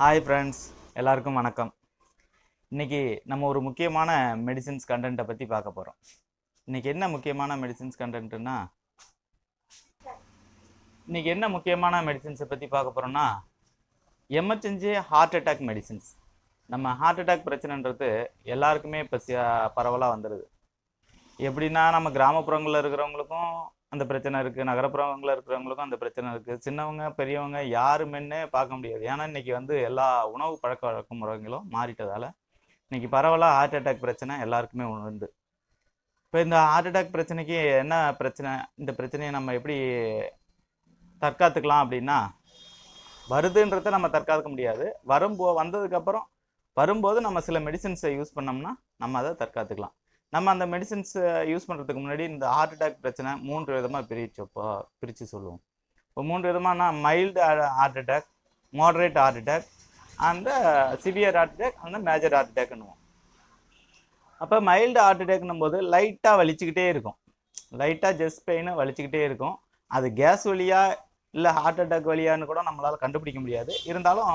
Hi friends, எல்லாருக்கும் வணக்கம். இன்றைக்கி நம்ம ஒரு முக்கியமான மெடிசின்ஸ் கண்டென்ட்டை பற்றி பார்க்க போகிறோம். இன்றைக்கி என்ன முக்கியமான மெடிசின்ஸை பற்றி பார்க்க போகிறோம்னா, எமர்ஜென்சி ஹார்ட் அட்டாக் மெடிசின்ஸ். நம்ம ஹார்ட் அட்டாக் பிரச்சனைன்றது எல்லாருக்குமே இப்போ பரவலாக வந்துடுது. எப்படின்னா, நம்ம கிராமப்புறங்களில் இருக்கிறவங்களுக்கும் அந்த பிரச்சனை இருக்குது, நகரப்புறங்களில் இருக்கிறவங்களுக்கும் அந்த பிரச்சனை இருக்குது. சின்னவங்க பெரியவங்க யாருமென்னே பார்க்க முடியாது. ஏன்னா இன்றைக்கி எல்லா உணவு பழக்க வழக்க முறைகளும் மாறிட்டதால் இன்றைக்கி பரவலாக ஹார்ட் அட்டாக் பிரச்சனை எல்லாருக்குமே உண்டு. இப்போ இந்த ஹார்ட் அட்டாக் பிரச்சனைக்கு என்ன பிரச்சனை, இந்த பிரச்சனையை நம்ம எப்படி தற்காத்துக்கலாம் அப்படின்னா, வருதுன்றதை நம்ம தற்காத்துக்க முடியாது. வந்ததுக்கப்புறம் வரும்போது நம்ம சில மெடிசின்ஸை யூஸ் பண்ணோம்னா நம்ம அதை தற்காத்துக்கலாம். நம்ம அந்த மெடிசின்ஸ் யூஸ் பண்ணுறதுக்கு முன்னாடி இந்த ஹார்ட் அட்டாக் பிரச்சனை 3 விதமாக பிரித்து சொல்லுவோம். இப்போ 3 விதமானா mild heart attack, moderate heart attack, அந்த சிவியர் ஹார்ட் அட்டாக், அந்த மேஜர் ஹார்ட் அட்டாக்னுவோம். அப்போ மைல்டு ஹார்ட் அட்டாக்னும் போது லைட்டாக வலிச்சுக்கிட்டே இருக்கும், லைட்டாக ஜெஸ்ட் பெயின் வலிச்சுக்கிட்டே இருக்கும். அது கேஸ் வழியா இல்லை ஹார்ட் அட்டாக் வழியான்னு கூட நம்மளால் கண்டுபிடிக்க முடியாது. இருந்தாலும்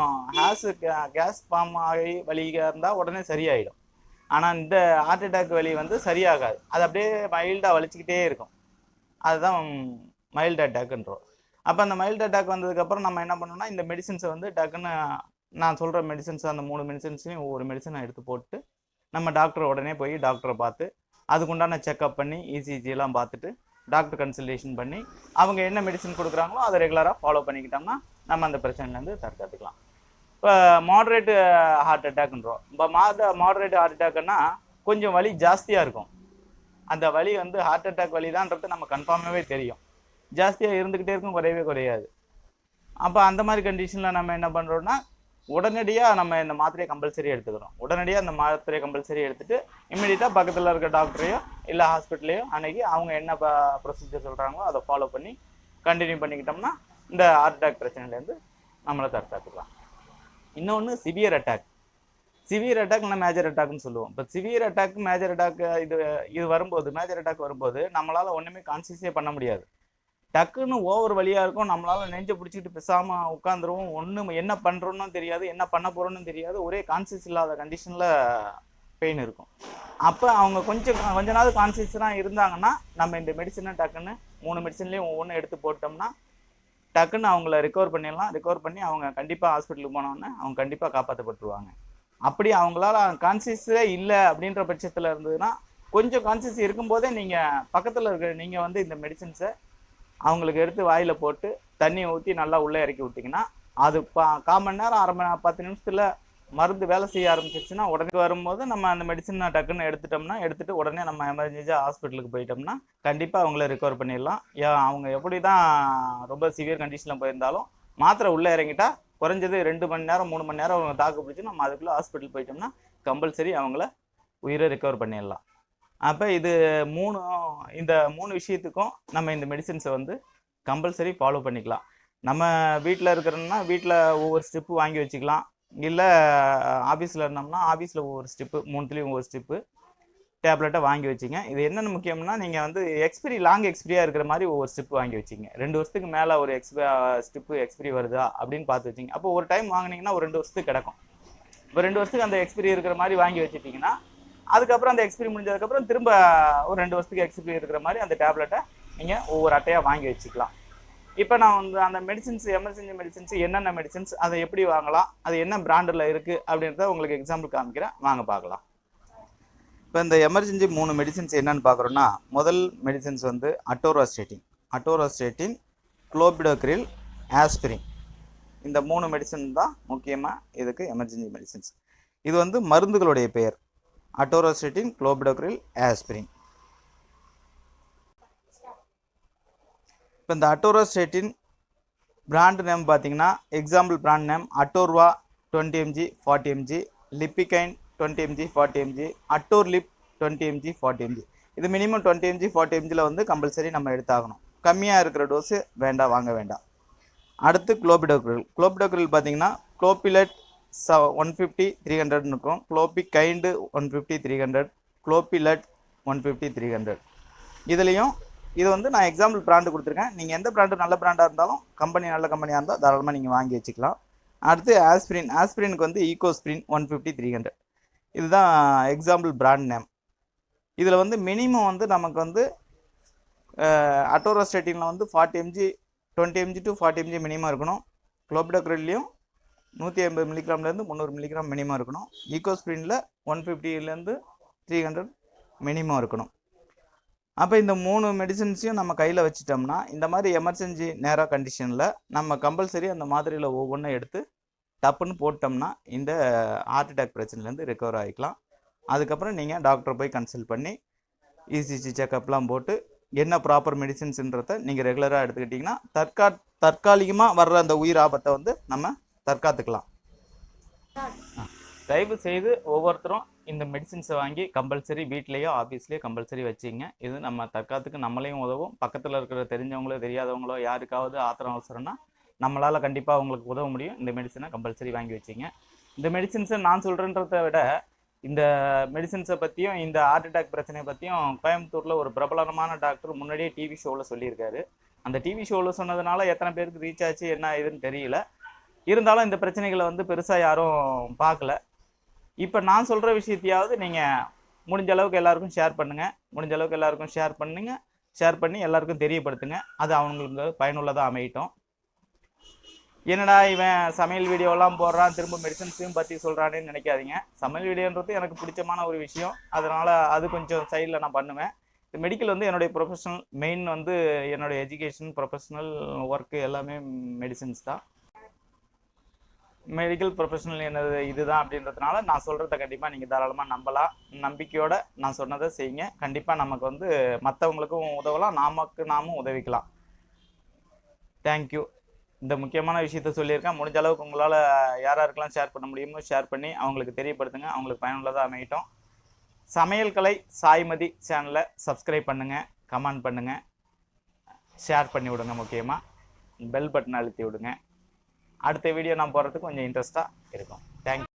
கேஸ் ஃபார்ம் ஆகி வலியாக இருந்தால் உடனே சரியாயிடும். ஆனால் இந்த ஹார்ட் அட்டாக் வலி சரியாகாது, அது அப்படியே மைல்டாக வலிச்சுக்கிட்டே இருக்கும். அதுதான் மைல்டு அட்டாக்குன்றோம். அப்போ அந்த மைல்டு அட்டாக் வந்ததுக்கப்புறம் நம்ம என்ன பண்ணோம்னா, இந்த மெடிசின்ஸை டக்குன்னு நான் சொல்கிற மெடிசின்ஸ், அந்த 3 மெடிசின்ஸையும் ஒவ்வொரு மெடிசனை எடுத்து போட்டு நம்ம டாக்டரை உடனே போய் டாக்டரை பார்த்து அதுக்குண்டான செக்அப் பண்ணி இசிஜியெல்லாம் பார்த்துட்டு டாக்டர் கன்சல்டேஷன் பண்ணி அவங்க என்ன மெடிசன் கொடுக்குறாங்களோ அதை ரெகுலராக ஃபாலோ பண்ணிக்கிட்டோம்னா நம்ம அந்த பிரச்சனைலேருந்து தற்காத்துக்கலாம். இப்போ மாடரேட்டு ஹார்ட் அட்டாக்ன்றோம். இப்போ மாடரேட் ஹார்ட் அட்டாக்குன்னா கொஞ்சம் வலி ஜாஸ்தியாக இருக்கும். அந்த வலி ஹார்ட் அட்டாக் வலி தான்றது நம்ம கன்ஃபார்மாகவே தெரியும். ஜாஸ்தியாக இருந்துக்கிட்டே இருக்கும், குறையவே குறையாது. அப்போ அந்த மாதிரி கண்டிஷனில் நம்ம என்ன பண்ணுறோம்னா, உடனடியாக நம்ம இந்த மாத்திரையை கம்பல்சரி எடுத்துக்கிறோம். உடனடியாக அந்த மாத்திரையை கம்பல்சரி எடுத்துகிட்டு இம்மிடியட்டாக பக்கத்தில் இருக்க டாக்டரையோ இல்லை ஹாஸ்பிட்டலையோ அன்னைக்கு அவங்க என்ன ப்ரொசீஜர் சொல்கிறாங்களோ அதை ஃபாலோ பண்ணி கண்டினியூ பண்ணிக்கிட்டோம்னா இந்த ஹார்ட் அட்டாக் பிரச்சனையிலேருந்து நம்மளை தற்காத்துக்கலாம். இன்னொன்று சிவியர் அட்டாக். சிவியர் அட்டாக்னா மேஜர் அட்டாக்னு சொல்லுவோம். இப்போ சிவியர் அட்டாக், மேஜர் அட்டாக் இது வரும்போது, மேஜர் அட்டாக் வரும்போது நம்மளால் ஒன்றுமே கான்சியஸே பண்ண முடியாது. டக்குன்னு ஓவர் வழியாக இருக்கும், நம்மளால் நெஞ்சை பிடிச்சிக்கிட்டு பேசாமல் உட்காந்துருவோம். ஒன்றும் என்ன பண்ணுறோன்னு தெரியாது, என்ன பண்ண போகிறோன்னு தெரியாது. ஒரே கான்சியஸ் இல்லாத கண்டிஷனில் பெயின் இருக்கும். அப்போ அவங்க கொஞ்ச நாள் கான்சியஸாக இருந்தாங்கன்னா நம்ம இந்த மெடிசனை டக்குன்னு 3 மெடிசன்லேயும் ஒவ்வொன்றும் எடுத்து போட்டோம்னா டக்குன்னு அவங்கள ரிகவர் பண்ணிடலாம். ரிகவர் பண்ணி அவங்க கண்டிப்பாக ஹாஸ்பிட்டலுக்கு போனோன்னே அவங்க கண்டிப்பாக காப்பாற்றப்பட்டுருவாங்க. அப்படி அவங்களால கான்சியஸே இல்லை அப்படின்ற பட்சத்தில் இருந்ததுன்னா, கொஞ்சம் கான்சியஸ் இருக்கும்போதே நீங்கள் பக்கத்தில் இருக்கிற நீங்கள் இந்த மெடிசின்ஸை அவங்களுக்கு எடுத்து வாயில் போட்டு தண்ணியை ஊற்றி நல்லா உள்ளே இறக்கி விட்டிங்கன்னா, அது 1/4 மணி நேரம், அரை மணி நேரம், 10 நிமிஷத்தில் மருந்து வேலை செய்ய ஆரம்பிச்சிருச்சுன்னா உடனே வரும்போது நம்ம அந்த மெடிசனை டக்குன்னு எடுத்துட்டு உடனே நம்ம எமர்ஜென்சியாக ஹாஸ்பிட்டலுக்கு போயிட்டோம்னா கண்டிப்பாக அவங்கள ரிகவர் பண்ணிடலாம். அவங்க எப்படி தான் ரொம்ப சிவியர் கண்டிஷனில் போயிருந்தாலும் மாத்திரை உள்ளே இறங்கிட்டா குறைஞ்சது 2 மணி நேரம் 3 மணி நேரம் அவங்க தாக்கு பிடிச்சி நம்ம அதுக்குள்ளே ஹாஸ்பிட்டல் போயிட்டோம்னா கம்பல்சரி அவங்கள உயிரை ரிகவர் பண்ணிடலாம். அப்போ இந்த 3 விஷயத்துக்கும் நம்ம இந்த மெடிசின்ஸை கம்பல்சரி ஃபாலோ பண்ணிக்கலாம். நம்ம வீட்டில் இருக்கிறோம்னா வீட்டில் ஒவ்வொரு ஸ்டெப்பு வாங்கி வச்சுக்கலாம். இல்லை ஆஃபீஸில் இருந்தோம்னா ஆஃபீஸில் ஒவ்வொரு ஸ்டெப்பு, 3த்துலேயும் ஒவ்வொரு ஸ்டெப்பு டேப்லெட்டை வாங்கி வச்சுங்க. இது என்னென்ன முக்கியம்னா, நீங்கள் லாங் எக்ஸ்பிரியாக இருக்கிற மாதிரி ஒவ்வொரு ஸ்டெப்பு வாங்கி வச்சுங்க. 2 வருஷத்துக்கு மேலே ஒரு ஸ்டெப்பு எக்ஸ்பிரி வருதா அப்படின்னு பார்த்து வச்சிங்க. அப்போ ஒரு டைம் வாங்கினீங்கன்னா ஒரு 2 வருஷத்துக்கு கிடக்கும். இப்போ 2 வருஷத்துக்கு அந்த எக்ஸ்பிரி இருக்கிற மாதிரி வாங்கி வச்சுட்டிங்கன்னா அதுக்கப்புறம் அந்த எக்ஸ்பிரி முடிஞ்சதுக்கப்புறம் திரும்ப ஒரு 2 வருஷத்துக்கு எக்ஸ்பிரி இருக்கிற மாதிரி அந்த டேப்லெட்டை நீங்கள் ஒவ்வொரு அட்டையாக வாங்கி வச்சுக்கலாம். இப்போ நான் அந்த மெடிசின்ஸ், எமர்ஜென்சி மெடிசின்ஸ் என்னென்ன மெடிசின்ஸ், அதை எப்படி வாங்கலாம், அது என்ன பிராண்டில் இருக்குது அப்படின்றத உங்களுக்கு எக்ஸாம்பிள் காமிக்கிறேன், வாங்க பார்க்கலாம். இப்போ இந்த எமர்ஜென்சி 3 மெடிசின்ஸ் என்னென்னு பார்க்குறோன்னா, முதல் மெடிசின்ஸ் அட்டோராஸ்டேட்டின், குளோபிடோக்ரில், ஆஸ்பிரின். இந்த 3 மெடிசன் தான் முக்கியமாக இதுக்கு எமர்ஜென்சி மெடிசின்ஸ். இது மருந்துகளுடைய பெயர்: அட்டோராஸ்டேட்டின், குளோபிடோக்ரில், ஆஸ்பிரின். இப்போ இந்த அட்டோராஸ்டேட்டின் பிராண்ட் நேம் பார்த்தீங்கன்னா, example brand name Atorva 20 mg 40 mg, லிப்பிகைன் 20 mg 40 mg, Atorlip 20 mg 40 mg. இது மினிமம் 20 mg 40 mgல கம்பல்சரி நம்ம எடுத்தாகணும். கம்மியாக இருக்கிற டோஸு வாங்க வேண்டாம். அடுத்து குளோபிடோக்ரில் பார்த்தீங்கன்னா, குளோபிலட் 150 300 இருக்கும், குளோபிகைண்டு 150 300, குளோபிலட் 150 300. இதுலேயும் இது நான் எக்ஸாம்பிள் பிராண்டு கொடுத்துருக்கேன். நீங்கள் எந்த பிராண்டு நல்ல பிராண்டாக இருந்தாலும், நல்ல கம்பெனியாக இருந்தால் தாராளமாக நீங்கள் வாங்கி வச்சுக்கலாம். அடுத்து ஆஸ்பிரினுக்கு வந்து ஈகோஸ்பிரின் 150 300 இதுதான் எக்ஸாம்பிள் பிராண்ட் நேம். இதில் வந்து மினிமம் வந்து நமக்கு வந்து அட்டோரோஸ்டேட்டினில் வந்து 40 mg 20 mg to 40 mg minimum இருக்கணும். குளோபிடோக்ரில்லையும் 150 மில்லிகிராம்லேருந்து 300 மில்லிகிராம் மினிமம் இருக்கணும். ஈகோஸ்பிரினில் 150லேருந்து 300 மினிமம் இருக்கணும். அப்போ இந்த 3 மெடிசன்ஸையும் நம்ம கையில் வச்சிட்டோம்னா இந்த மாதிரி எமர்ஜென்சி நேராக கண்டிஷனில் நம்ம கம்பல்சரி அந்த மாதிரியில் ஒவ்வொன்றும் எடுத்து டப்புன்னு போட்டோம்னா இந்த ஹார்ட் அட்டாக் பிரச்சனைலேருந்து ரெக்கவர் ஆகிக்கலாம். அதுக்கப்புறம் நீங்கள் டாக்டரை போய் கன்சல்ட் பண்ணி இசிஜி செக்கப்லாம் போட்டு என்ன ப்ராப்பர் மெடிசின்ஸுன்றதை நீங்கள் ரெகுலராக எடுத்துக்கிட்டிங்கன்னா தற்காலிகமாக வர்ற அந்த உயிர் ஆபத்தை வந்து நம்ம தற்காத்துக்கலாம். தயவு செய்து ஒவ்வொருத்தரும் இந்த மெடிசின்ஸை வாங்கி கம்பல்சரி வீட்லேயோ ஆஃபீஸ்லேயோ கம்பல்சரி வச்சிங்க. இது நம்ம தற்காத்துக்கு நம்மளையும் உதவும். பக்கத்தில் இருக்கிற தெரிஞ்சவங்களோ தெரியாதவங்களோ யாருக்காவது ஆத்திரம் அவசரம்னா நம்மளால் கண்டிப்பாக அவங்களுக்கு உதவ முடியும். இந்த மெடிசனை கம்பல்சரி வாங்கி வச்சிங்க. இந்த மெடிசின்ஸை நான் சொல்கிறேன்றதை விட இந்த மெடிசின்ஸை பற்றியும் இந்த ஹார்ட் அட்டாக் பிரச்சனையை பற்றியும் கோயம்புத்தூரில் ஒரு பிரபலமான டாக்டர் முன்னாடியே டிவி ஷோவில் சொல்லியிருக்காரு. அந்த டிவி ஷோவில் சொன்னதுனால எத்தனை பேருக்கு ரீச் ஆச்சு என்ன இதுன்னு தெரியல. இருந்தாலும் இந்த பிரச்சனைகளை வந்து பெருசாக யாரும் பார்க்கல. இப்போ நான் சொல்கிற விஷயத்தையாவது நீங்கள் முடிஞ்ச அளவுக்கு எல்லாருக்கும் ஷேர் பண்ணுங்கள். ஷேர் பண்ணி எல்லாருக்கும் தெரியப்படுத்துங்க. அது அவங்களுக்கு பயனுள்ளதாக அமையட்டும். என்னடா இவன் சமையல் வீடியோலாம் போடுறான், திரும்ப மெடிசன்ஸையும் பற்றி சொல்கிறானேன்னு நினைக்காதீங்க. சமையல் வீடியோன்றது எனக்கு பிடிச்சமான ஒரு விஷயம். அதனால் அது கொஞ்சம் சைடில் நான் பண்ணுவேன். மெடிக்கல் வந்து என்னுடைய ப்ரொஃபஷனல் மெயின் வந்து என்னுடைய எஜுகேஷன் ப்ரொஃபஷனல் ஒர்க்கு எல்லாமே மெடிசின்ஸ் தான். மெடிக்கல் ப்ரொஃபஷனல் என்னது இதுதான் அப்படின்றதுனால நான் சொல்கிறத கண்டிப்பாக நீங்கள் தாராளமாக நம்பலாம். நம்பிக்கையோடு நான் சொன்னதை செய்யுங்க. கண்டிப்பாக நமக்கு வந்து மற்றவங்களுக்கும் உதவலாம், நாமும் உதவிக்கலாம். தேங்க்யூ. இந்த முக்கியமான விஷயத்த சொல்லியிருக்கேன். முடிஞ்ச அளவுக்கு உங்களால் யாருக்கெல்லாம் ஷேர் பண்ண முடியுமோ ஷேர் பண்ணி அவங்களுக்கு தெரியப்படுத்துங்க. அவங்களுக்கு பயனுள்ளதாக அமையட்டும். சமையல் கலை சாய்மதி சேனலை சப்ஸ்கிரைப் பண்ணுங்கள், கமெண்ட் பண்ணுங்கள், ஷேர் பண்ணி விடுங்க. முக்கியமாக பெல் பட்டன் அழுத்தி விடுங்க. அடுத்த வீடியோ நான் போடுறதுக்கு கொஞ்சம் இன்ட்ரெஸ்ட்டாக இருக்கும். தேங்க்யூ.